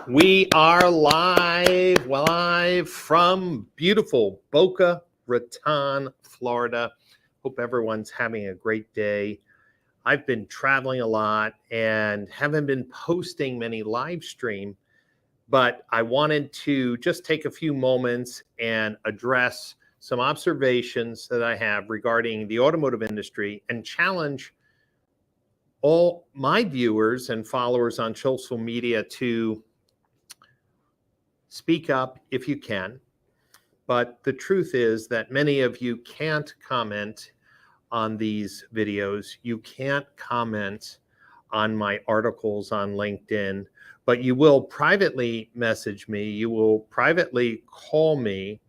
We are live from beautiful Boca Raton, Florida. Hope everyone's having a great day. I've been traveling a lot and haven't been posting many live stream, but I wanted to just take a few moments and address some observations that I have regarding the automotive industry and challenge all my viewers and followers on social media to speak up if you can. But the truth is that many of you can't comment on these videos. You can't comment on my articles on LinkedIn, but you will privately message me. You will privately call me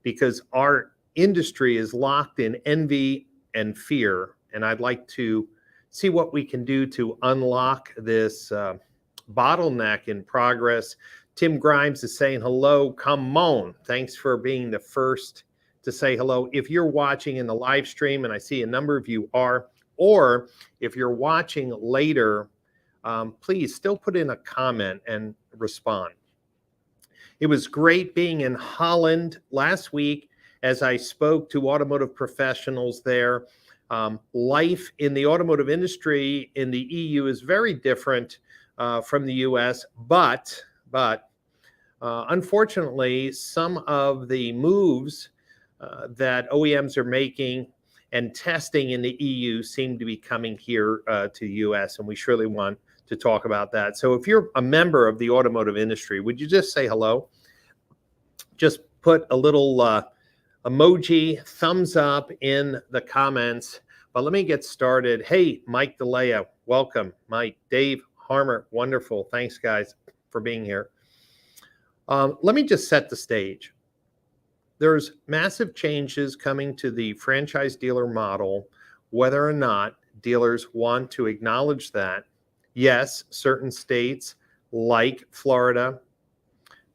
because our industry is locked in envy and fear. And I'd like to see what we can do to unlock this bottleneck in progress. Tim Grimes is saying hello. Come on. Thanks for being the first to say hello. If you're watching in the live stream, and I see a number of you are, or if you're watching later, please still put in a comment and respond. It was great being in Holland last week as I spoke to automotive professionals there. Life in the automotive industry in the EU is very different from the US, but unfortunately, some of the moves that OEMs are making and testing in the EU seem to be coming here to the US, and we surely want to talk about that. So if you're a member of the automotive industry, would you just say hello? Just put a little emoji, thumbs up in the comments. But let me get started. Hey, Mike DeLeo, welcome. Mike, Dave Harmer, wonderful. Thanks, guys, for being here. Let me just set the stage. There's massive changes coming to the franchise dealer model, whether or not dealers want to acknowledge that. Yes, certain states like Florida,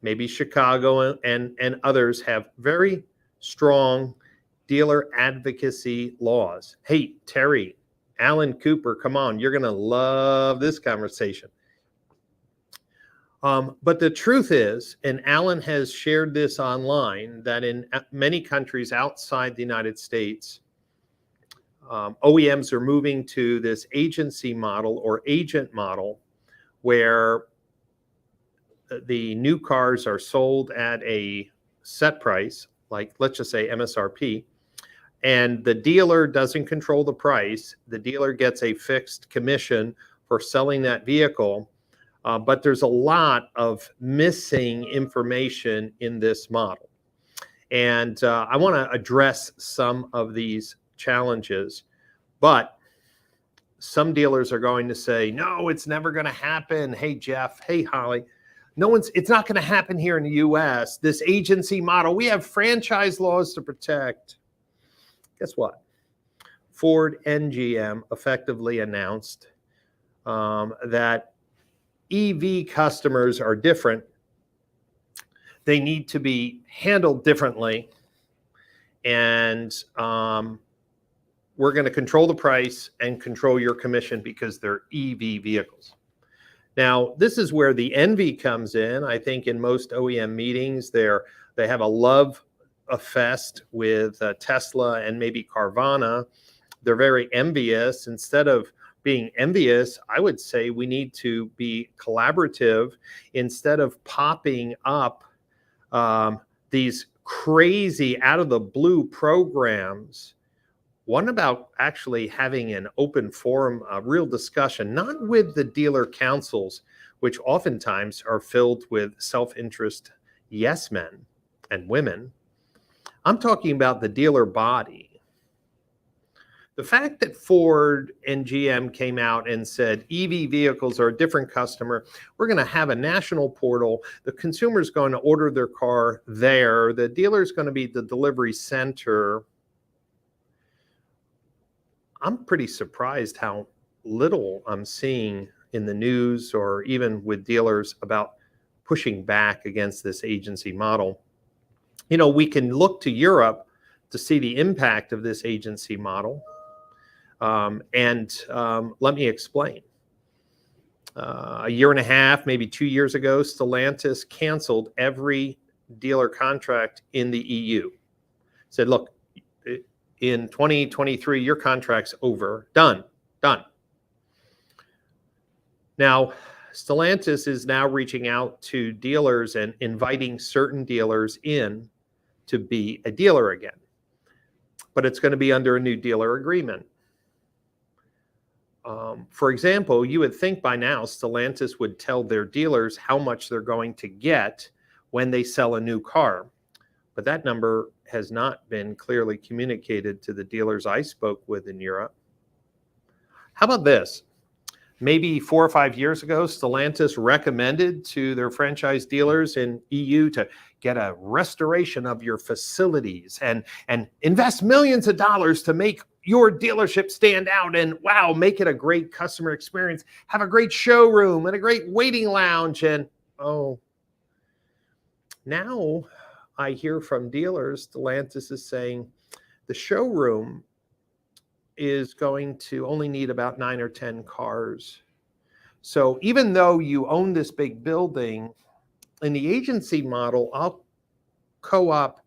maybe Chicago and others have very strong dealer advocacy laws. Hey, Terry, Alan Cooper, come on, you're going to love this conversation. But the truth is, and Alan has shared this online, that in many countries outside the United States, OEMs are moving to this agency model or agent model where the new cars are sold at a set price, like let's just say MSRP, and the dealer doesn't control the price. The dealer gets a fixed commission for selling that vehicle. But there's a lot of missing information in this model. And I want to address some of these challenges. But some dealers are going to say, no, it's never going to happen. Hey, Jeff. Hey, Holly. It's not going to happen here in the US. This agency model, we have franchise laws to protect. Guess what? Ford and GM effectively announced that EV customers are different. They need to be handled differently. And we're going to control the price and control your commission because they're EV vehicles. Now, this is where the envy comes in. I think in most OEM meetings, they have a love fest with Tesla and maybe Carvana. They're very envious. Instead of being envious, I would say we need to be collaborative instead of popping up these crazy out of the blue programs. One about actually having an open forum, a real discussion, not with the dealer councils, which oftentimes are filled with self-interest yes men and women. I'm talking about the dealer body. The fact that Ford and GM came out and said EV vehicles are a different customer, we're going to have a national portal, the consumer is going to order their car there, the dealer is going to be the delivery center. I'm pretty surprised how little I'm seeing in the news or even with dealers about pushing back against this agency model. You know, we can look to Europe to see the impact of this agency model. Let me explain. a year and a half, maybe 2 years ago, Stellantis canceled every dealer contract in the EU. Said, look, in 2023, your contract's over, done. Now, Stellantis is now reaching out to dealers and inviting certain dealers in to be a dealer again. But it's going to be under a new dealer agreement. For example, you would think by now Stellantis would tell their dealers how much they're going to get when they sell a new car. But that number has not been clearly communicated to the dealers I spoke with in Europe. How about this? Maybe 4 or 5 years ago, Stellantis recommended to their franchise dealers in EU to get a restoration of your facilities and invest millions of dollars to make your dealership stand out and, wow, make it a great customer experience, have a great showroom and a great waiting lounge. And, oh, now I hear from dealers, Stellantis is saying the showroom is going to only need about 9 or 10 cars. So even though you own this big building, in the agency model, I'll co-op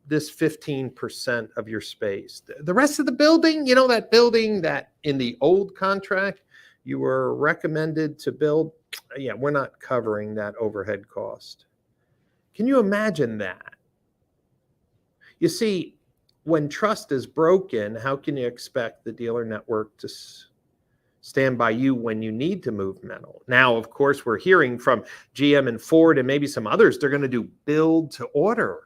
this 15% of your space. The rest of the building, you know, that building that in the old contract you were recommended to build, yeah, we're not covering that overhead cost. Can you imagine that? You see, when trust is broken, how can you expect the dealer network to stand by you when you need to move metal? Now, of course, we're hearing from GM and Ford and maybe some others, they're going to do build to order.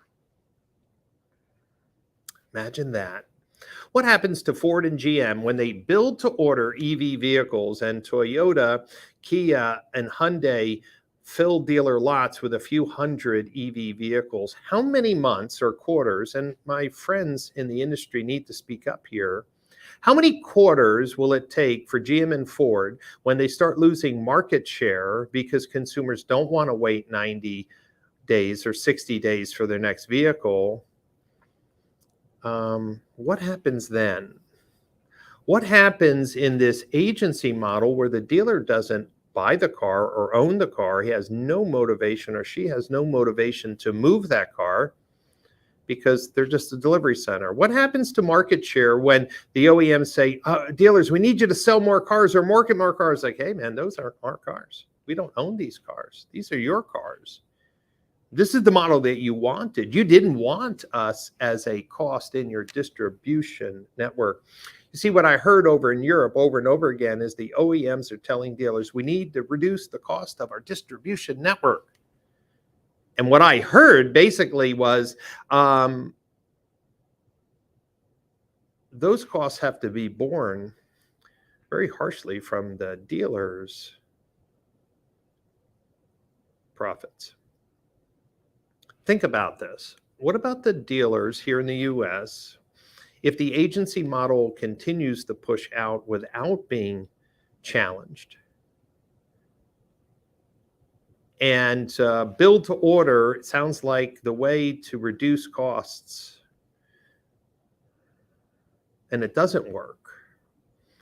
Imagine that. What happens to Ford and GM when they build to order EV vehicles and Toyota, Kia, and Hyundai fill dealer lots with a few hundred EV vehicles? How many months or quarters, and my friends in the industry need to speak up here, how many quarters will it take for GM and Ford when they start losing market share because consumers don't want to wait 90 days or 60 days for their next vehicle? What happens then? What happens in this agency model where the dealer doesn't buy the car or own the car? He has no motivation, or she has no motivation to move that car because they're just a delivery center. What happens to market share when the OEMs say, dealers, we need you to sell more cars or market more cars? Like, hey, man, those aren't our cars. We don't own these cars. These are your cars. This is the model that you wanted. You didn't want us as a cost in your distribution network. You see, what I heard over in Europe over and over again is the OEMs are telling dealers, we need to reduce the cost of our distribution network. And what I heard basically was those costs have to be borne very harshly from the dealers' profits. Think about this. What about the dealers here in the US? If the agency model continues to push out without being challenged, and build to order, it sounds like the way to reduce costs, and it doesn't work.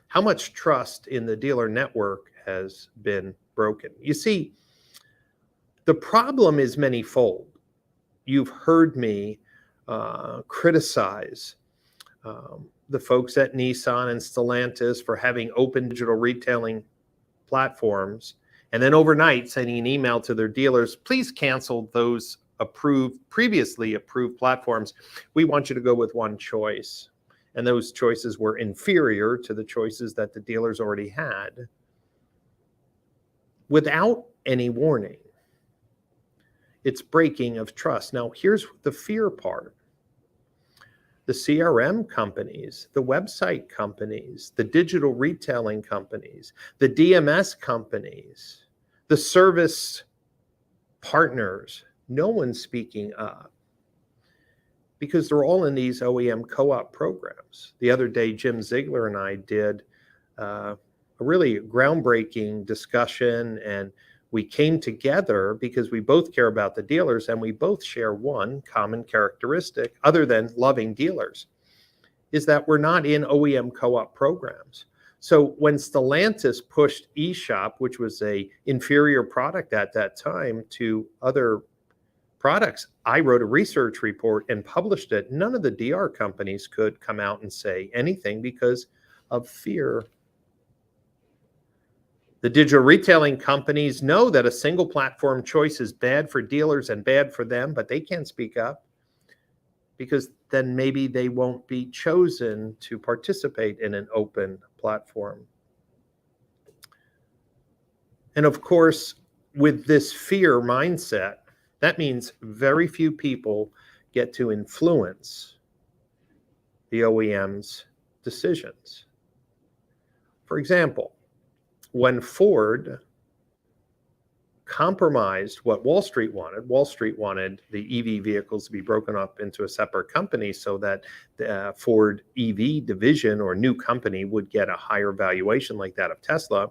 How much trust in the dealer network has been broken? You see, the problem is many-fold. You've heard me criticize the folks at Nissan and Stellantis for having open digital retailing platforms, and then overnight sending an email to their dealers, please cancel those previously approved platforms. We want you to go with one choice. And those choices were inferior to the choices that the dealers already had without any warning. It's breaking of trust. Now, here's the fear part. The CRM companies, the website companies, the digital retailing companies, the DMS companies, the service partners, no one's speaking up because they're all in these OEM co-op programs. The other day, Jim Ziegler and I did a really groundbreaking discussion, and we came together because we both care about the dealers and we both share one common characteristic, other than loving dealers, is that we're not in OEM co-op programs. So when Stellantis pushed eShop, which was a inferior product at that time, to other products, I wrote a research report and published it. None of the DR companies could come out and say anything because of fear. The digital retailing companies know that a single platform choice is bad for dealers and bad for them, but they can't speak up because then maybe they won't be chosen to participate in an open platform. And of course, with this fear mindset, that means very few people get to influence the OEM's decisions. For example, when Ford compromised what Wall Street wanted the EV vehicles to be broken up into a separate company so that the Ford EV division or new company would get a higher valuation like that of Tesla.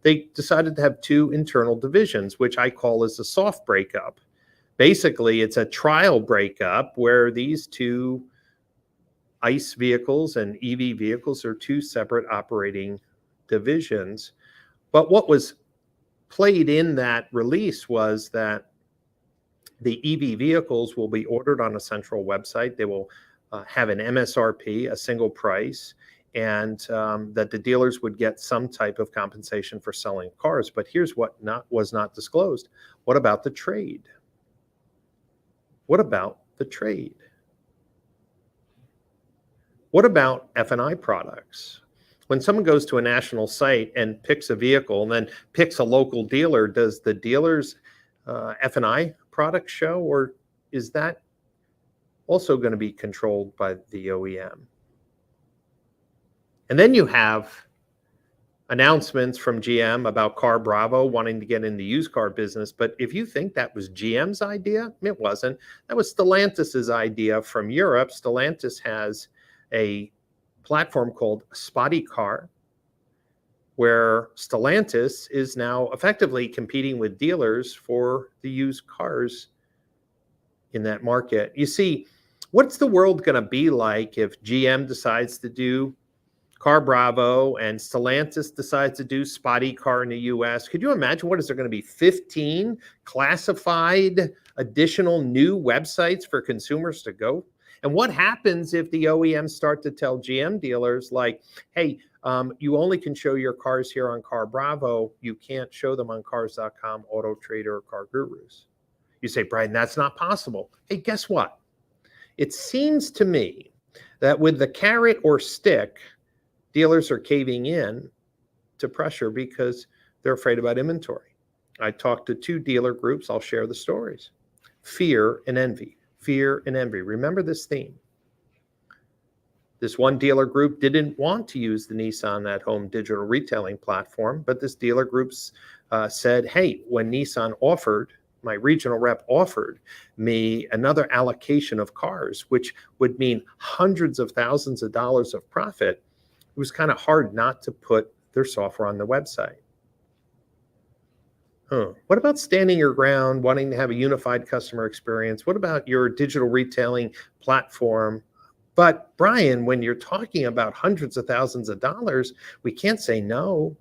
They decided to have two internal divisions, which I call as a soft breakup. Basically, it's a trial breakup where these two ICE vehicles and EV vehicles are two separate operating divisions. But what was played in that release was that the EV vehicles will be ordered on a central website. They will have an MSRP, a single price, and that the dealers would get some type of compensation for selling cars. But here's what was not disclosed. What about the trade? What about the trade? What about F&I products? When someone goes to a national site and picks a vehicle and then picks a local dealer, does the dealer's F&I product show, or is that also going to be controlled by the OEM? And then you have announcements from GM about Car Bravo wanting to get in the used car business. But if you think that was GM's idea, it wasn't. That was Stellantis's idea from Europe. Stellantis has a platform called Spotty Car, where Stellantis is now effectively competing with dealers for the used cars in that market. You see, what's the world going to be like if GM decides to do Car Bravo and Stellantis decides to do Spotty Car in the US? Could you imagine what is there going to be 15 classified additional new websites for consumers to go? And what happens if the OEMs start to tell GM dealers like, hey, you only can show your cars here on Car Bravo. You can't show them on Cars.com, Auto Trader, or Car Gurus. You say, Brian, that's not possible. Hey, guess what? It seems to me that with the carrot or stick, dealers are caving in to pressure because they're afraid about inventory. I talked to two dealer groups. I'll share the stories. Fear and envy. Fear and envy. Remember this theme. This one dealer group didn't want to use the Nissan at Home digital retailing platform, but this dealer group said, hey, when Nissan offered, my regional rep offered me another allocation of cars, which would mean hundreds of thousands of dollars of profit, it was kind of hard not to put their software on the website. What about standing your ground, wanting to have a unified customer experience? What about your digital retailing platform? But Brian, when you're talking about hundreds of thousands of dollars, we can't say no.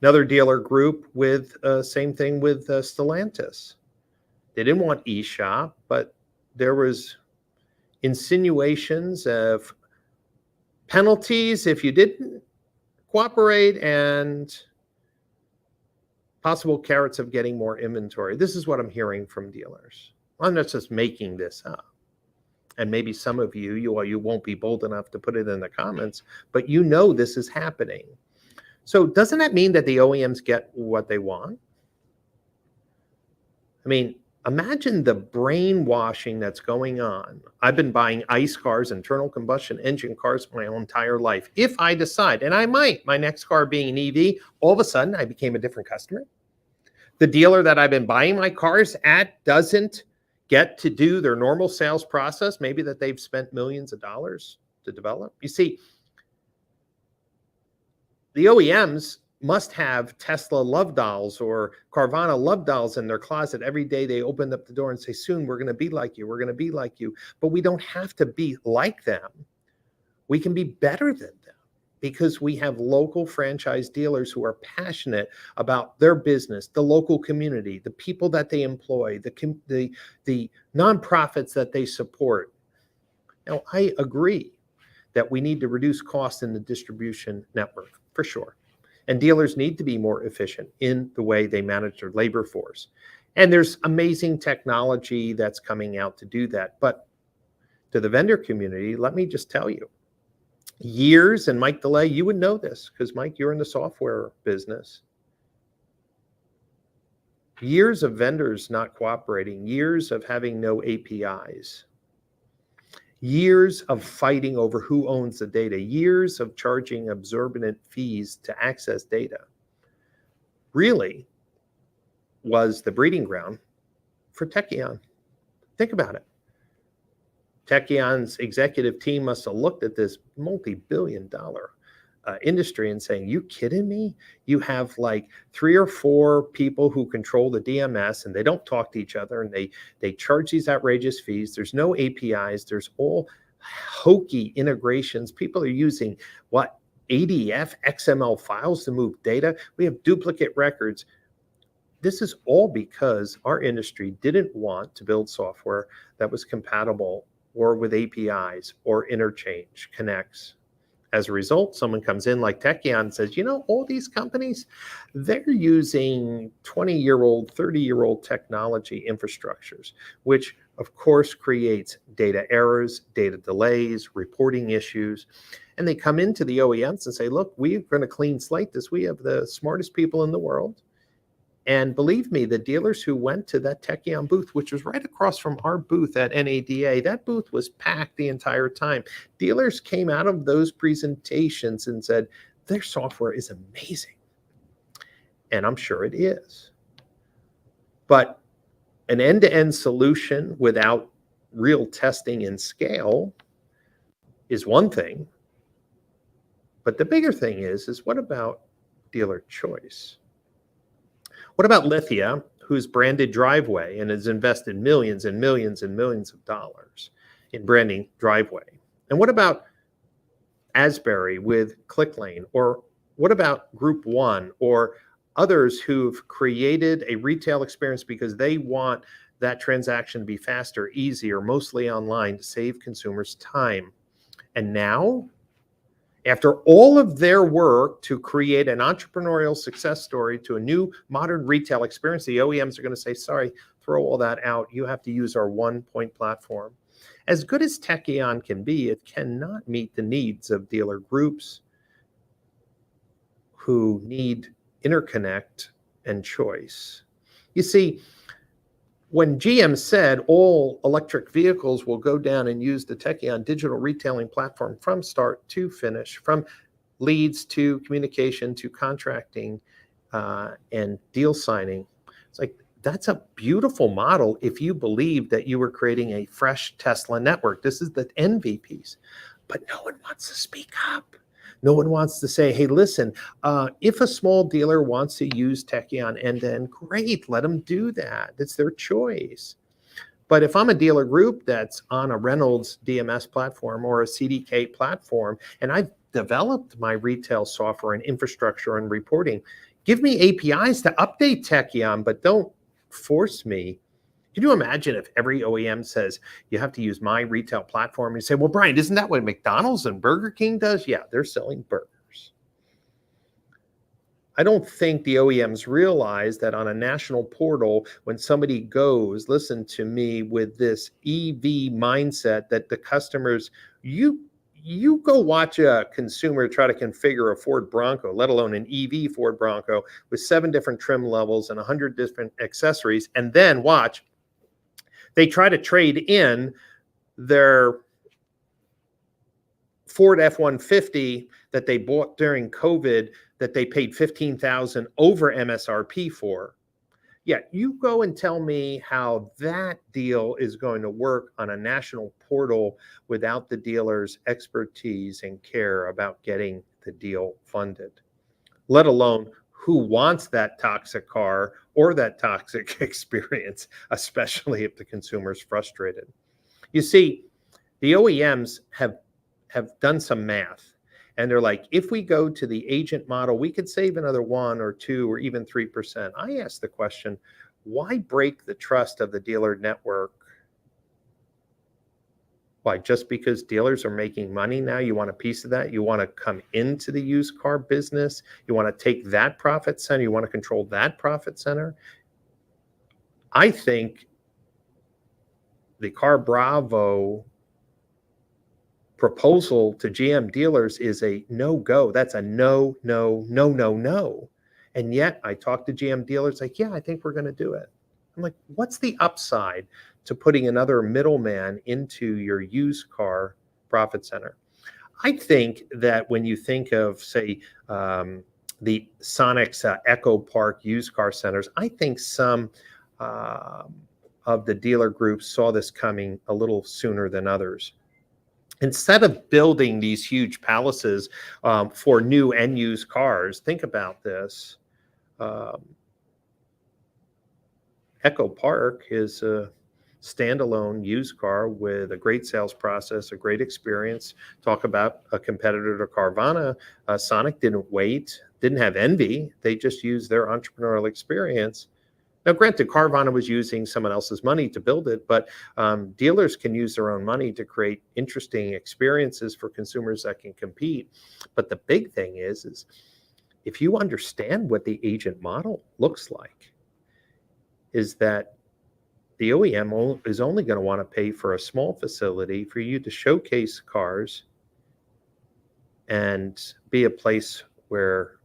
Another dealer group with same thing with Stellantis. They didn't want eShop, but there was insinuations of penalties if you didn't cooperate and possible carrots of getting more inventory. This is what I'm hearing from dealers. I'm not just making this up. And maybe some of you won't be bold enough to put it in the comments, but you know this is happening. So doesn't that mean that the OEMs get what they want? I mean, imagine the brainwashing that's going on. I've been buying ICE cars, internal combustion engine cars, my whole entire life. If I decide, and I might, my next car being an EV, all of a sudden I became a different customer. The dealer that I've been buying my cars at doesn't get to do their normal sales process, maybe that they've spent millions of dollars to develop. You see, the OEMs must have Tesla love dolls or Carvana love dolls in their closet. Every day they open up the door and say, soon we're going to be like you. We're going to be like you. But we don't have to be like them. We can be better than them. because we have local franchise dealers who are passionate about their business, the local community, the people that they employ, the nonprofits that they support. Now, I agree that we need to reduce costs in the distribution network, for sure. And dealers need to be more efficient in the way they manage their labor force. And there's amazing technology that's coming out to do that. But to the vendor community, let me just tell you, years, and Mike DeLay, you would know this because Mike, you're in the software business. Years of vendors not cooperating, years of having no APIs, years of fighting over who owns the data, years of charging exorbitant fees to access data, really was the breeding ground for Tekion. Think about it. Tekion's executive team must have looked at this multi-billion-dollar industry and saying, you kidding me? You have like 3 or 4 people who control the DMS and they don't talk to each other and they charge these outrageous fees. There's no APIs. There's all hokey integrations. People are using what, ADF XML files to move data. We have duplicate records. This is all because our industry didn't want to build software that was compatible or with APIs or interchange connects. As a result, someone comes in like Tekion and says, you know, all these companies, they're using 20-year-old, 30-year-old technology infrastructures, which of course creates data errors, data delays, reporting issues. And they come into the OEMs and say, look, we're going to clean slate this. We have the smartest people in the world. And believe me, the dealers who went to that Tekion booth, which was right across from our booth at NADA, that booth was packed the entire time. Dealers came out of those presentations and said, their software is amazing. And I'm sure it is. But an end-to-end solution without real testing and scale is one thing. But the bigger thing is what about dealer choice? What about Lithia, who's branded Driveway and has invested millions and millions and millions of dollars in branding Driveway? And what about Asbury with ClickLane? Or what about Group One or others who've created a retail experience because they want that transaction to be faster, easier, mostly online to save consumers time? And now, after all of their work to create an entrepreneurial success story to a new modern retail experience, the OEMs are going to say, sorry, throw all that out. You have to use our one-point platform. As good as Tekion can be, it cannot meet the needs of dealer groups who need interconnect and choice. You see, when GM said all electric vehicles will go down and use the Tekion digital retailing platform from start to finish, from leads to communication to contracting and deal signing, it's like, that's a beautiful model if you believe that you were creating a fresh Tesla network. This is the MVPs. But no one wants to speak up. No one wants to say, hey, listen, if a small dealer wants to use Tekion end-to-end, great, let them do that. It's their choice. But if I'm a dealer group that's on a Reynolds DMS platform or a CDK platform, and I've developed my retail software and infrastructure and reporting, give me APIs to update Tekion, but don't force me. Can you imagine if every OEM says you have to use my retail platform? You say, well, Brian, isn't that what McDonald's and Burger King does? Yeah, they're selling burgers. I don't think the OEMs realize that on a national portal, when somebody goes, listen to me, with this EV mindset that the customers, you go watch a consumer try to configure a Ford Bronco, let alone an EV Ford Bronco with 7 different trim levels and 100 different accessories, and then watch. They try to trade in their Ford F-150 that they bought during COVID that they paid $15,000 over MSRP for. Yeah, you go and tell me how that deal is going to work on a national portal without the dealer's expertise and care about getting the deal funded, let alone who wants that toxic car or that toxic experience, especially if the consumer's frustrated. You see, the OEMs have done some math, And they're like, if we go to the agent model, we could save another 1 or 2 or even 3%. I ask the question, why break the trust of the dealer network? Why, just because dealers are making money now, you want a piece of that? You want to come into the used car business? You want to take that profit center? You want to control that profit center? I think the Car Bravo proposal to GM dealers is a no-go. That's a no, no, no, no, no. And yet I talk to GM dealers like, yeah, I think we're going to do it. I'm like, what's the upside to putting another middleman into your used car profit center? I think that when you think of, say, the Sonic's Echo Park used car centers, I think some of the dealer groups saw this coming a little sooner than others. Instead of building these huge palaces for new and used cars, think about this. Echo Park is a standalone used car with a great sales process, a great experience. Talk about a competitor to Carvana. Sonic didn't wait, didn't have envy. They just used their entrepreneurial experience. Now, granted, Carvana was using someone else's money to build it, but dealers can use their own money to create interesting experiences for consumers that can compete. But the big thing is if you understand what the agent model looks like, is that the OEM is only going to want to pay for a small facility for you to showcase cars and be a place where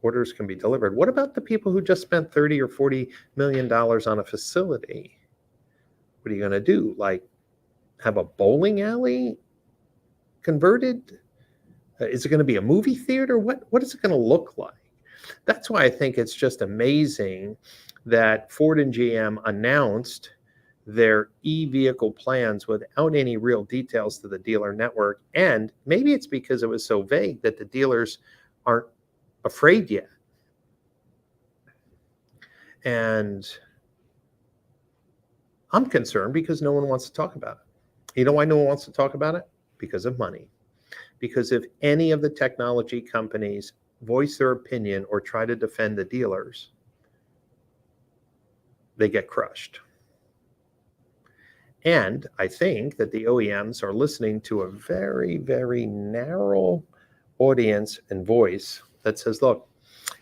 orders can be delivered. What about the people who just spent $30 or $40 million on a facility? What are you going to do? Like have a bowling alley converted? Is it going to be a movie theater? What is it going to look like? That's why I think it's just amazing that Ford and GM announced their e-vehicle plans without any real details to the dealer network. And maybe it's because it was so vague that the dealers aren't afraid yet. And I'm concerned because no one wants to talk about it. You know why no one wants to talk about it? Because of money. Because if any of the technology companies voice their opinion or try to defend the dealers, they get crushed. And I think that the OEMs are listening to a very, very narrow audience and voice that says, look,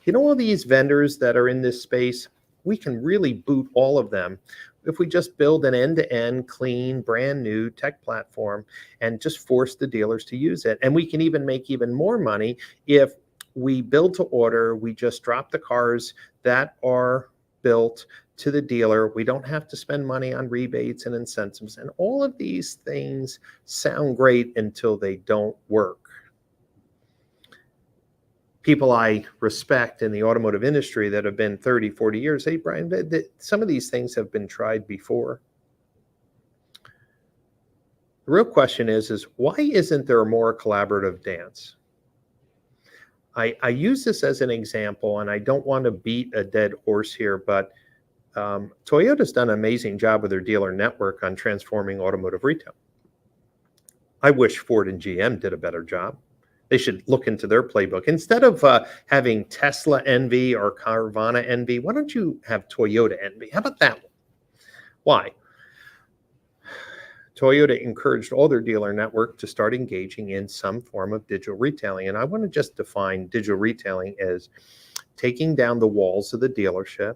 you know, all these vendors that are in this space, we can really boot all of them if we just build an end-to-end, clean, brand new tech platform and just force the dealers to use it. And we can even make even more money if we build to order, we just drop the cars that are built to the dealer. We don't have to spend money on rebates and incentives. And all of these things sound great until they don't work. People I respect in the automotive industry that have been 30, 40 years, hey, Brian, some of these things have been tried before. The real question is why isn't there a more collaborative dance? I use this as an example, and I don't want to beat a dead horse here, but Toyota's done an amazing job with their dealer network on transforming automotive retail. I wish Ford and GM did a better job. They should look into their playbook. Instead of having Tesla envy or Carvana envy, why don't you have Toyota envy? How about that one? Why? Toyota encouraged all their dealer network to start engaging in some form of digital retailing. And I want to just define digital retailing as taking down the walls of the dealership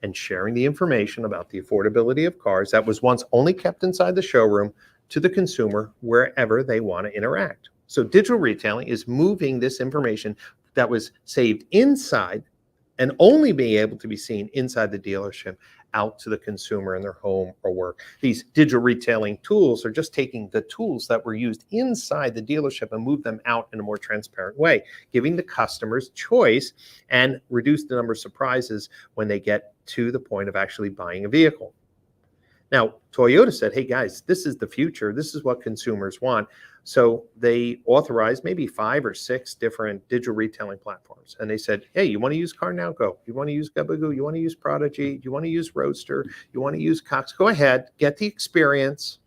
and sharing the information about the affordability of cars that was once only kept inside the showroom to the consumer wherever they want to interact. So digital retailing is moving this information that was saved inside and only being able to be seen inside the dealership out to the consumer in their home or work. These digital retailing tools are just taking the tools that were used inside the dealership and move them out in a more transparent way, giving the customers choice and reduce the number of surprises when they get to the point of actually buying a vehicle. Now, Toyota said, hey guys, this is the future. This is what consumers want. So they authorized maybe 5 or 6 different digital retailing platforms. And they said, hey, you want to use CarNow? Go. You want to use Gabagoo? You want to use Prodigy? You want to use Roadster? You want to use Cox? Go ahead, get the experience,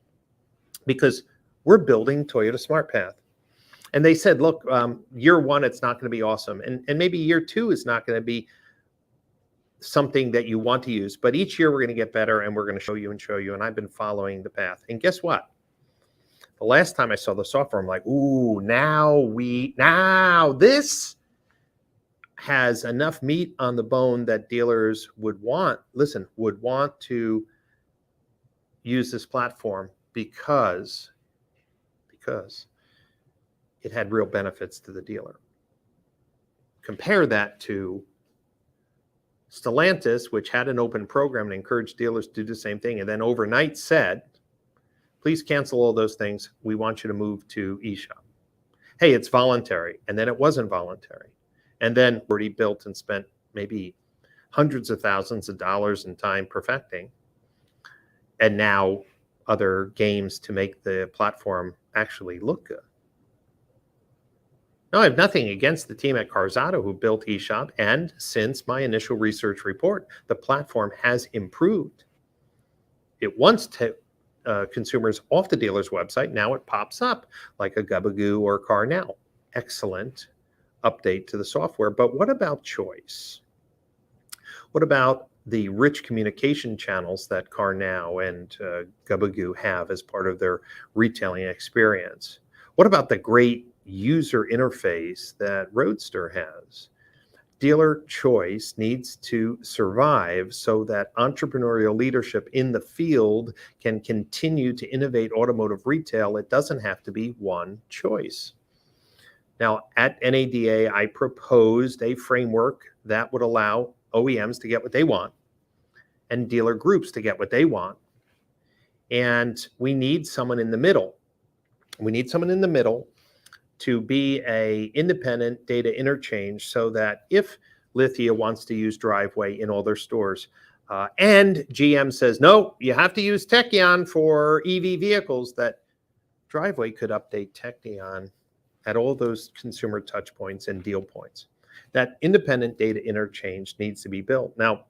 because we're building Toyota SmartPath. And they said, look, year one, it's not going to be awesome. And maybe year two is not going to be something that you want to use. But each year we're going to get better and we're going to show you and show you. And I've been following the path. And guess what? The last time I saw the software, I'm like, ooh, now this has enough meat on the bone that dealers would want to use this platform because it had real benefits to the dealer. Compare that to Stellantis, which had an open program and encouraged dealers to do the same thing, and then overnight said, please cancel all those things. We want you to move to eShop. Hey, it's voluntary. And then it wasn't voluntary. And then already built and spent maybe hundreds of thousands of dollars in time perfecting. And now other games to make the platform actually look good. Now, I have nothing against the team at Carzado who built eShop, and since my initial research report, the platform has improved. It once took consumers off the dealer's website. Now it pops up like a Gubagoo or CarNow. Excellent update to the software. But what about choice? What about the rich communication channels that CarNow and Gubagoo have as part of their retailing experience? What about the great user interface that Roadster has? Dealer choice needs to survive so that entrepreneurial leadership in the field can continue to innovate automotive retail. It doesn't have to be one choice. Now, at NADA, I proposed a framework that would allow OEMs to get what they want and dealer groups to get what they want. And we need someone in the middle. We need someone in the middle to be a independent data interchange so that if Lithia wants to use Driveway in all their stores and GM says, no, you have to use Tekion for EV vehicles, that Driveway could update Tekion at all those consumer touch points and deal points. That independent data interchange needs to be built. Now,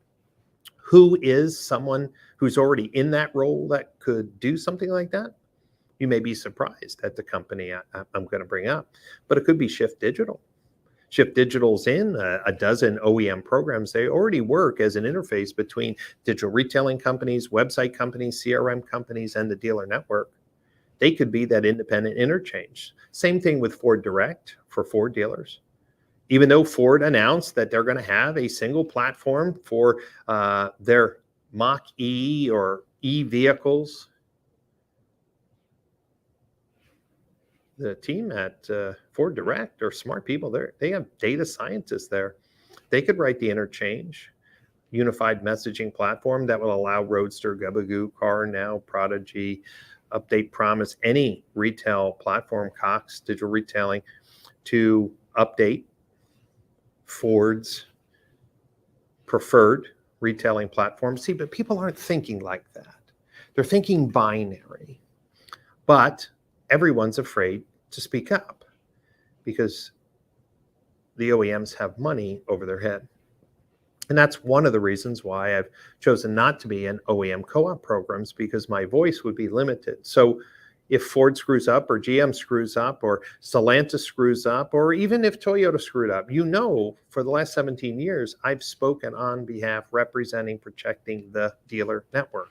who is someone who's already in that role that could do something like that? You may be surprised at the company I'm going to bring up, but it could be Shift Digital. Shift Digital's in a dozen OEM programs. They already work as an interface between digital retailing companies, website companies, CRM companies, and the dealer network. They could be that independent interchange. Same thing with Ford Direct for Ford dealers. Even though Ford announced that they're going to have a single platform for their Mach-E or E vehicles, the team at Ford Direct are smart people. They have data scientists there. They could write the interchange, unified messaging platform that will allow Roadster, Gubagoo, CarNow, Prodigy, Update Promise, any retail platform, Cox, digital retailing, to update Ford's preferred retailing platform. See, but people aren't thinking like that. They're thinking binary. But everyone's afraid to speak up because the OEMs have money over their head. And that's one of the reasons why I've chosen not to be in OEM co-op programs, because my voice would be limited. So if Ford screws up or GM screws up or Stellantis screws up, or even if Toyota screwed up, for the last 17 years, I've spoken on behalf, representing, protecting the dealer network.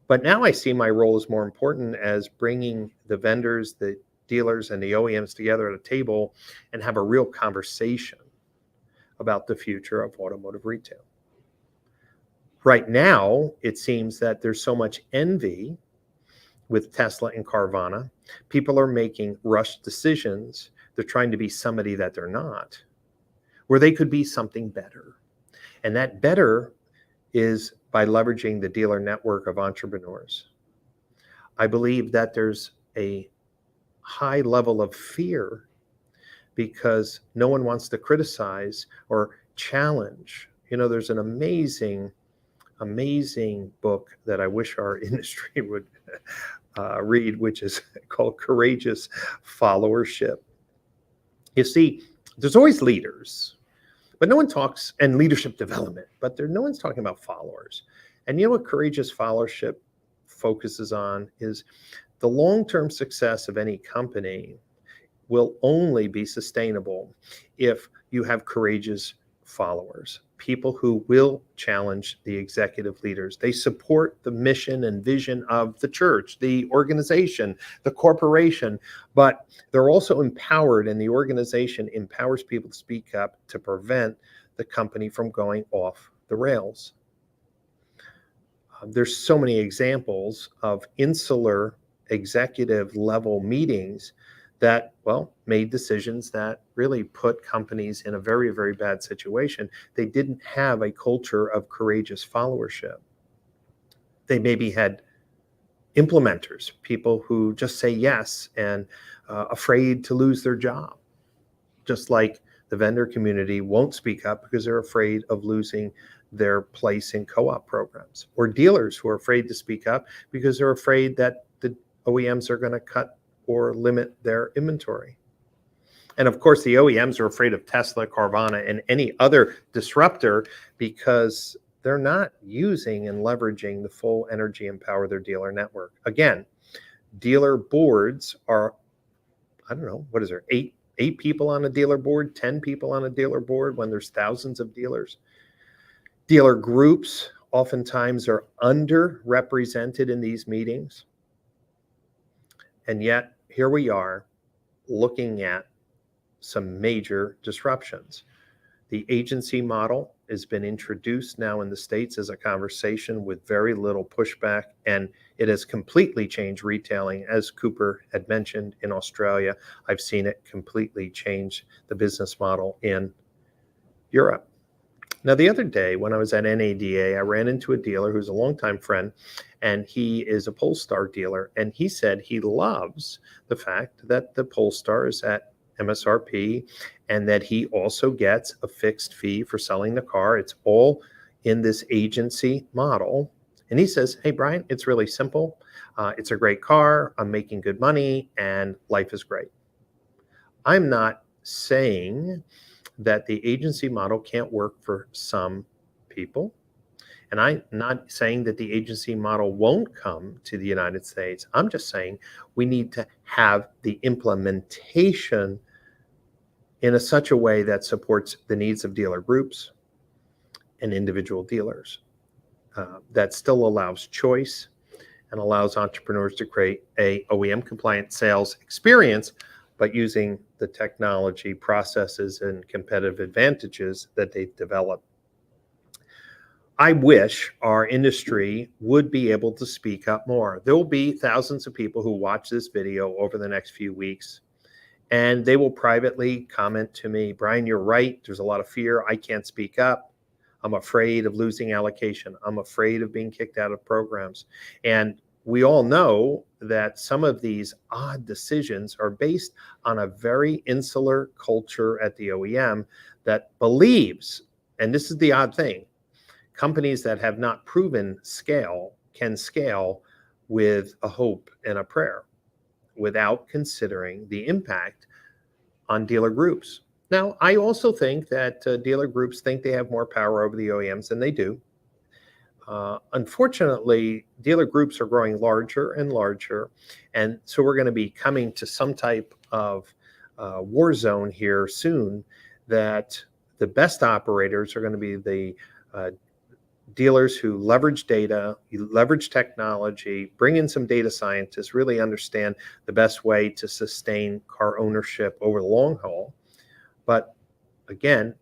But now I see my role as more important as bringing the vendors, the dealers, and the OEMs together at a table and have a real conversation about the future of automotive retail. Right now, it seems that there's so much envy with Tesla and Carvana. People are making rushed decisions. They're trying to be somebody that they're not, where they could be something better. And that better is by leveraging the dealer network of entrepreneurs. I believe that there's a high level of fear because no one wants to criticize or challenge. There's an amazing book that I wish our industry would read, which is called Courageous Followership. You see, there's always leaders, but no one talks, and leadership development, but no one's talking about followers. And you know what courageous followership focuses on is the long-term success of any company will only be sustainable if you have courageous followers, people who will challenge the executive leaders. They support the mission and vision of the church, the organization, the corporation, but they're also empowered, and the organization empowers people to speak up to prevent the company from going off the rails. There's so many examples of insular executive level meetings that, well, made decisions that really put companies in a very, very bad situation. They didn't have a culture of courageous followership. They maybe had implementers, people who just say yes and afraid to lose their job, just like the vendor community won't speak up because they're afraid of losing their place in co-op programs, or dealers who are afraid to speak up because they're afraid that the OEMs are going to cut or limit their inventory. And of course, the OEMs are afraid of Tesla, Carvana, and any other disruptor because they're not using and leveraging the full energy and power of their dealer network. Again, dealer boards are, I don't know, what is there, eight people on a dealer board, 10 people on a dealer board when there's thousands of dealers. Dealer groups oftentimes are underrepresented in these meetings. And yet, here we are looking at some major disruptions. The agency model has been introduced now in the States as a conversation with very little pushback, and it has completely changed retailing. As Cooper had mentioned, in Australia, I've seen it completely change the business model in Europe. Now, the other day when I was at NADA, I ran into a dealer who's a longtime friend, and he is a Polestar dealer. And he said he loves the fact that the Polestar is at MSRP and that he also gets a fixed fee for selling the car. It's all in this agency model. And he says, hey, Brian, it's really simple. It's a great car. I'm making good money and life is great. I'm not saying that the agency model can't work for some people. And I'm not saying that the agency model won't come to the United States. I'm just saying we need to have the implementation in such a way that supports the needs of dealer groups and individual dealers, that still allows choice and allows entrepreneurs to create a OEM compliant sales experience, but using the technology, processes, and competitive advantages that they've developed. I wish our industry would be able to speak up more. There will be thousands of people who watch this video over the next few weeks, and they will privately comment to me, Brian, you're right. There's a lot of fear. I can't speak up. I'm afraid of losing allocation. I'm afraid of being kicked out of programs. And we all know that some of these odd decisions are based on a very insular culture at the OEM that believes, and this is the odd thing, companies that have not proven scale can scale with a hope and a prayer without considering the impact on dealer groups. Now, I also think that dealer groups think they have more power over the OEMs than they do. Unfortunately, dealer groups are growing larger and larger, and so we're going to be coming to some type of war zone here soon, that the best operators are going to be the dealers who leverage data, leverage technology, bring in some data scientists, really understand the best way to sustain car ownership over the long haul. But again,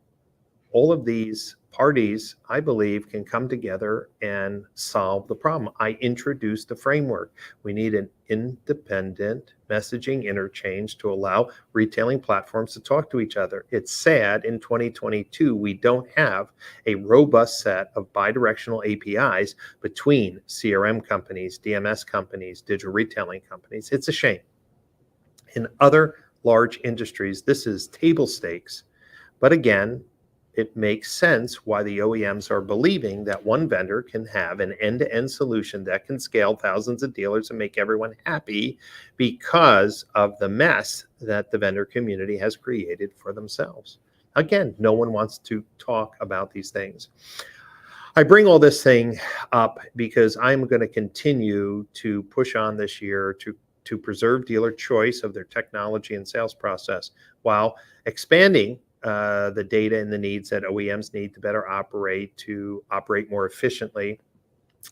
all of these parties, I believe, can come together and solve the problem. I introduced a framework. We need an independent messaging interchange to allow retailing platforms to talk to each other. It's sad in 2022, we don't have a robust set of bidirectional APIs between CRM companies, DMS companies, digital retailing companies. It's a shame. In other large industries, this is table stakes. But again, it makes sense why the OEMs are believing that one vendor can have an end-to-end solution that can scale thousands of dealers and make everyone happy because of the mess that the vendor community has created for themselves. Again, no one wants to talk about these things. I bring all this thing up because I'm going to continue to push on this year to to preserve dealer choice of their technology and sales process while expanding the data and the needs that OEMs need to better to operate more efficiently,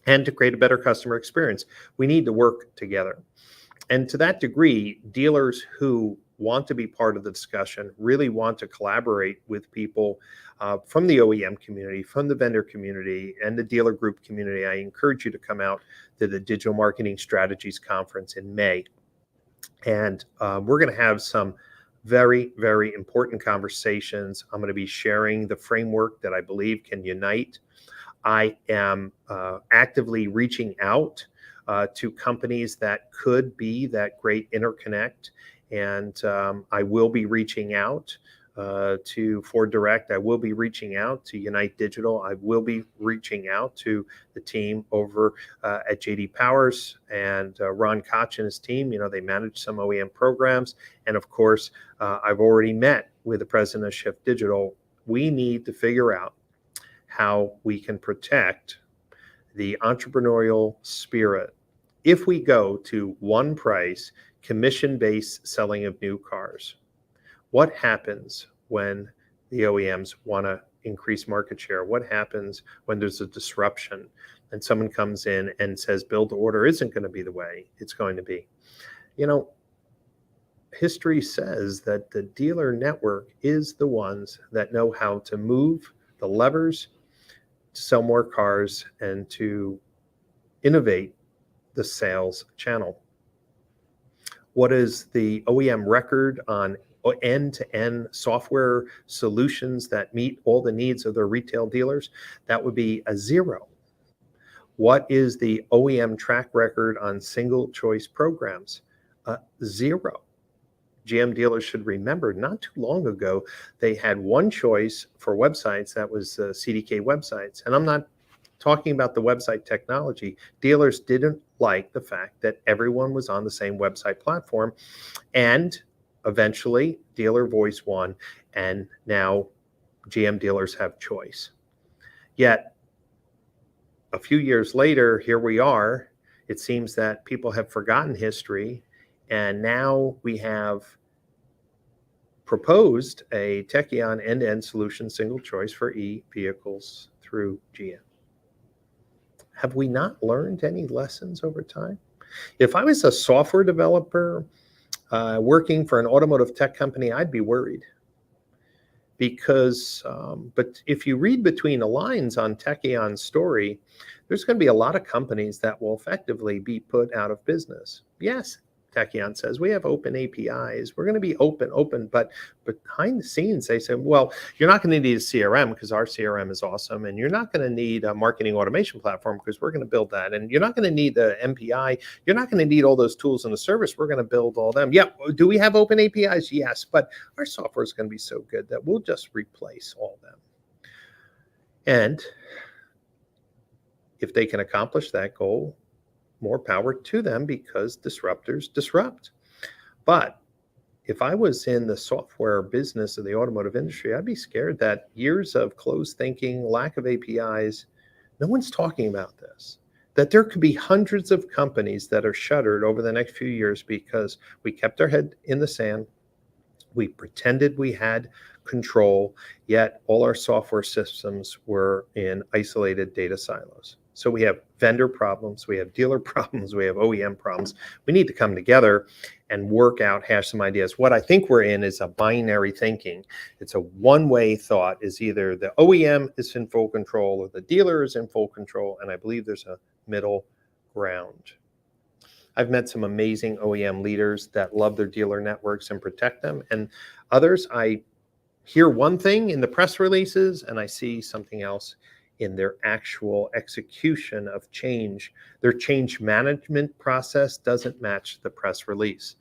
and to create a better customer experience. We need to work together. And to that degree, dealers who want to be part of the discussion, really want to collaborate with people from the OEM community, from the vendor community, and the dealer group community, I encourage you to come out to the Digital Marketing Strategies Conference in May. And we're going to have some very, very important conversations. I'm going to be sharing the framework that I believe can unite. I am actively reaching out to companies that could be that great interconnect. And I will be reaching out to Ford Direct. I will be reaching out to Unite Digital. I will be reaching out to the team over at JD Powers and Ron Koch and his team. You know, they manage some OEM programs. And of course, I've already met with the president of Shift Digital. We need to figure out how we can protect the entrepreneurial spirit if we go to one price, commission-based selling of new cars. What happens when the OEMs want to increase market share? What happens when there's a disruption and someone comes in and says build to order isn't going to be the way it's going to be? You know, history says that the dealer network is the ones that know how to move the levers to sell more cars and to innovate the sales channel. What is the OEM record on end-to-end software solutions that meet all the needs of their retail dealers? That would be a 0. What is the OEM track record on single choice programs? 0. GM dealers should remember not too long ago, they had one choice for websites, that was CDK websites. And I'm not talking about the website technology. Dealers didn't like the fact that everyone was on the same website platform. And eventually, dealer voice won, and now GM dealers have choice. Yet, a few years later, here we are. It seems that people have forgotten history, and now we have proposed a Tekion end-to-end solution, single choice for e-vehicles through GM. Have we not learned any lessons over time? If I was a software developer working for an automotive tech company, I'd be worried. Because, but if you read between the lines on Tekion's story, there's going to be a lot of companies that will effectively be put out of business. Yes, Tekion says, we have open APIs. We're going to be open, but behind the scenes, they say, well, you're not going to need a CRM because our CRM is awesome. And you're not going to need a marketing automation platform because we're going to build that. And you're not going to need the MPI. You're not going to need all those tools in the service. We're going to build all them. Yeah. Do we have open APIs? Yes. But our software is going to be so good that we'll just replace all of them. And if they can accomplish that goal, more power to them, because disruptors disrupt. But if I was in the software business of the automotive industry, I'd be scared that years of closed thinking, lack of APIs, no one's talking about this, that there could be hundreds of companies that are shuttered over the next few years because we kept our head in the sand. We pretended we had control, yet all our software systems were in isolated data silos. So we have vendor problems, we have dealer problems, we have OEM problems. We need to come together and work out, hash some ideas. What I think we're in is a binary thinking. It's a one-way thought, is either the OEM is in full control or the dealer is in full control, and I believe there's a middle ground. I've met some amazing OEM leaders that love their dealer networks and protect them, and others, I hear one thing in the press releases and I see something else in their actual execution of change. Their change management process doesn't match the press release.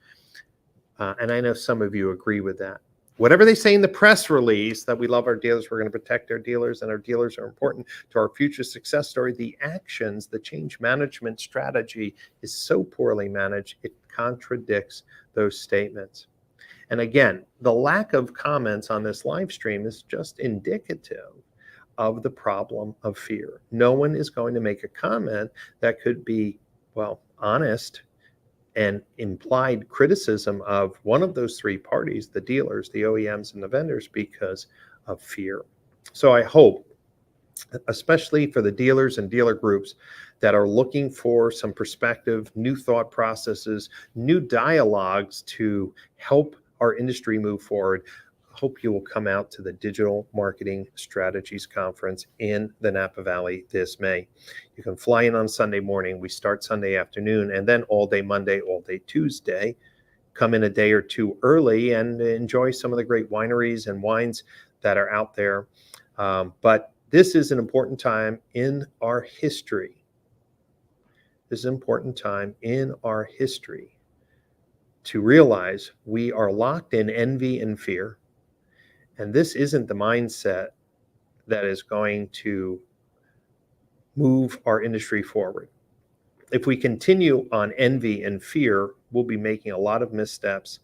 And I know some of you agree with that. Whatever they say in the press release, that we love our dealers, we're going to protect our dealers, and our dealers are important to our future success story, the actions, the change management strategy is so poorly managed, it contradicts those statements. And again, the lack of comments on this live stream is just indicative of the problem of fear. No one is going to make a comment that could be, well, honest and implied criticism of one of those three parties, the dealers, the OEMs, and the vendors, because of fear. So I hope, especially for the dealers and dealer groups that are looking for some perspective, new thought processes, new dialogues to help our industry move forward, hope you will come out to the Digital Marketing Strategies Conference in the Napa Valley this May. You can fly in on Sunday morning. We start Sunday afternoon, and then all day Monday, all day Tuesday. Come in a day or two early and enjoy some of the great wineries and wines that are out there. But this is an important time in our history. This is an important time in our history to realize we are locked in envy and fear. And this isn't the mindset that is going to move our industry forward. If we continue on envy and fear, we'll be making a lot of missteps,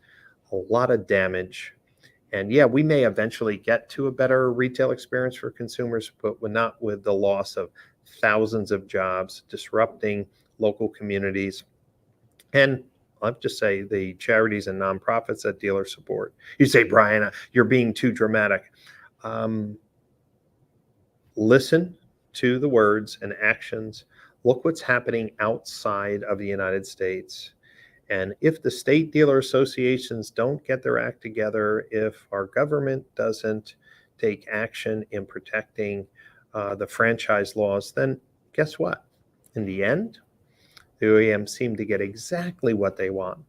a lot of damage. And yeah, we may eventually get to a better retail experience for consumers, but we're not with the loss of thousands of jobs, disrupting local communities. And I'll just say the charities and nonprofits that dealers support. You say, Brian, you're being too dramatic. Listen to the words and actions. Look what's happening outside of the United States. And if the state dealer associations don't get their act together, if our government doesn't take action in protecting the franchise laws, then guess what? In the end, the OEMs seem to get exactly what they want.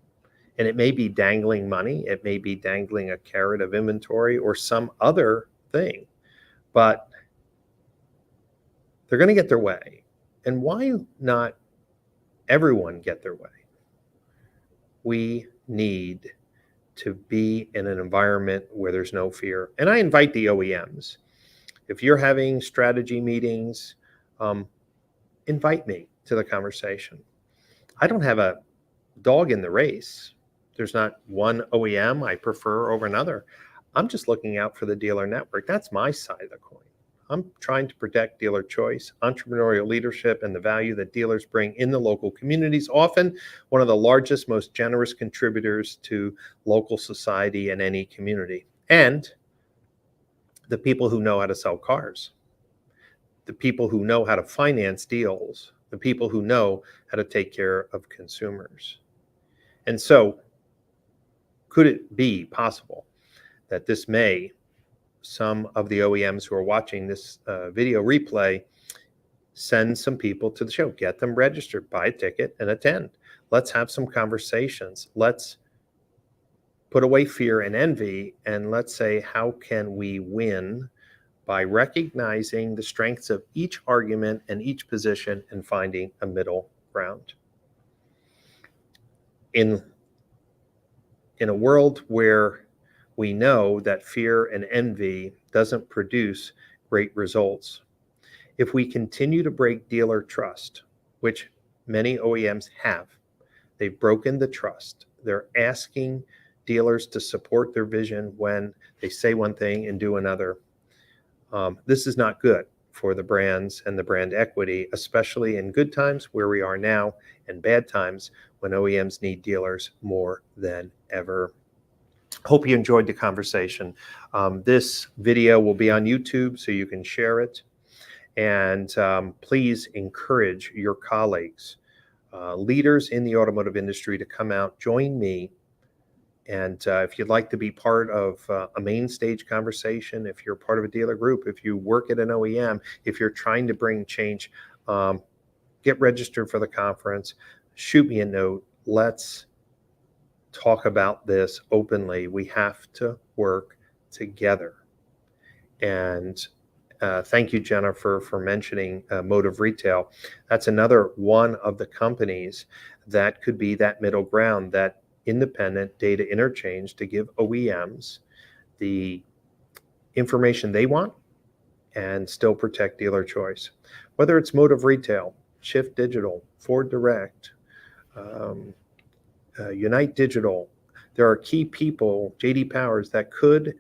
And it may be dangling money, it may be dangling a carrot of inventory or some other thing, but they're going to get their way. And why not everyone get their way? We need to be in an environment where there's no fear. And I invite the OEMs, if you're having strategy meetings, invite me to the conversation. I don't have a dog in the race. There's not one OEM I prefer over another. I'm just looking out for the dealer network. That's my side of the coin. I'm trying to protect dealer choice, entrepreneurial leadership, and the value that dealers bring in the local communities, often one of the largest, most generous contributors to local society in any community. And the people who know how to sell cars, the people who know how to finance deals, the people who know how to take care of consumers. And so, could it be possible that this May, some of the OEMs who are watching this video replay, send some people to the show, get them registered, buy a ticket, and attend. Let's have some conversations. Let's put away fear and envy, and let's say, how can we win by recognizing the strengths of each argument and each position and finding a middle ground. In a world where we know that fear and envy doesn't produce great results, if we continue to break dealer trust, which many OEMs have, they've broken the trust. They're asking dealers to support their vision when they say one thing and do another. This is not good for the brands and the brand equity, especially in good times where we are now and bad times when OEMs need dealers more than ever. Hope you enjoyed the conversation. This video will be on YouTube, so you can share it. And please encourage your colleagues, leaders in the automotive industry, to come out, join me. And if you'd like to be part of a main stage conversation, if you're part of a dealer group, if you work at an OEM, if you're trying to bring change, get registered for the conference, shoot me a note. Let's talk about this openly. We have to work together. And thank you, Jennifer, for mentioning Motive Retail. That's another one of the companies that could be that middle ground, that independent data interchange to give OEMs the information they want and still protect dealer choice. Whether it's Motive Retail, Shift Digital, Ford Direct, Unite Digital, there are key people, JD Powers, that could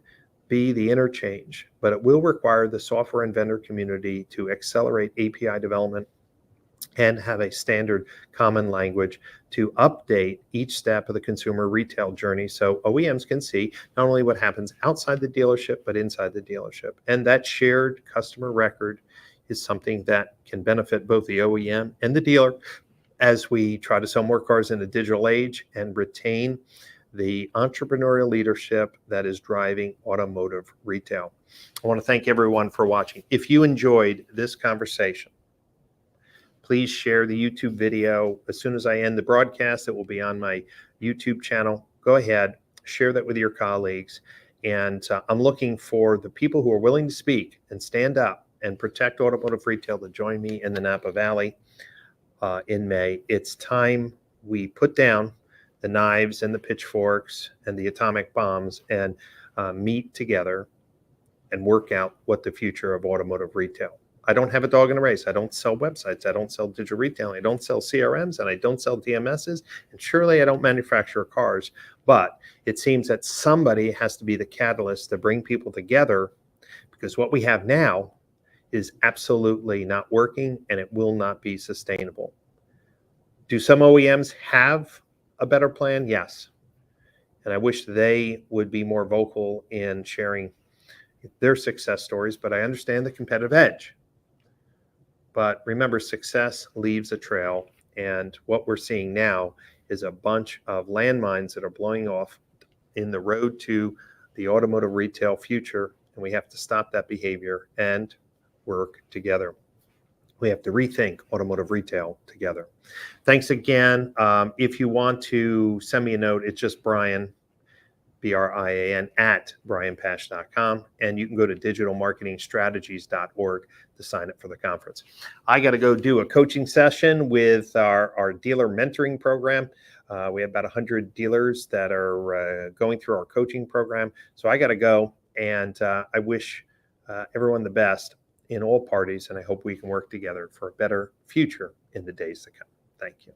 be the interchange, but it will require the software and vendor community to accelerate API development and have a standard common language to update each step of the consumer retail journey so OEMs can see not only what happens outside the dealership, but inside the dealership. And that shared customer record is something that can benefit both the OEM and the dealer as we try to sell more cars in a digital age and retain the entrepreneurial leadership that is driving automotive retail. I want to thank everyone for watching. If you enjoyed this conversation, please share the YouTube video. As soon as I end the broadcast, it will be on my YouTube channel. Go ahead, share that with your colleagues. And I'm looking for the people who are willing to speak and stand up and protect automotive retail to join me in the Napa Valley in May. It's time we put down the knives and the pitchforks and the atomic bombs and meet together and work out what the future of automotive retail. I don't have a dog in the race. I don't sell websites. I don't sell digital retailing. I don't sell CRMs, and I don't sell DMSs. And surely I don't manufacture cars. But it seems that somebody has to be the catalyst to bring people together, because what we have now is absolutely not working, and it will not be sustainable. Do some OEMs have a better plan? Yes. And I wish they would be more vocal in sharing their success stories, but I understand the competitive edge. But remember, success leaves a trail, and what we're seeing now is a bunch of landmines that are blowing off in the road to the automotive retail future, and we have to stop that behavior and work together. We have to rethink automotive retail together. Thanks again. If you want to send me a note, it's just Brian, BRIAN, at brianpash.com. And you can go to digitalmarketingstrategies.org to sign up for the conference. I got to go do a coaching session with our dealer mentoring program. We have about 100 dealers that are going through our coaching program. So I got to go, and I wish everyone the best in all parties, and I hope we can work together for a better future in the days to come. Thank you.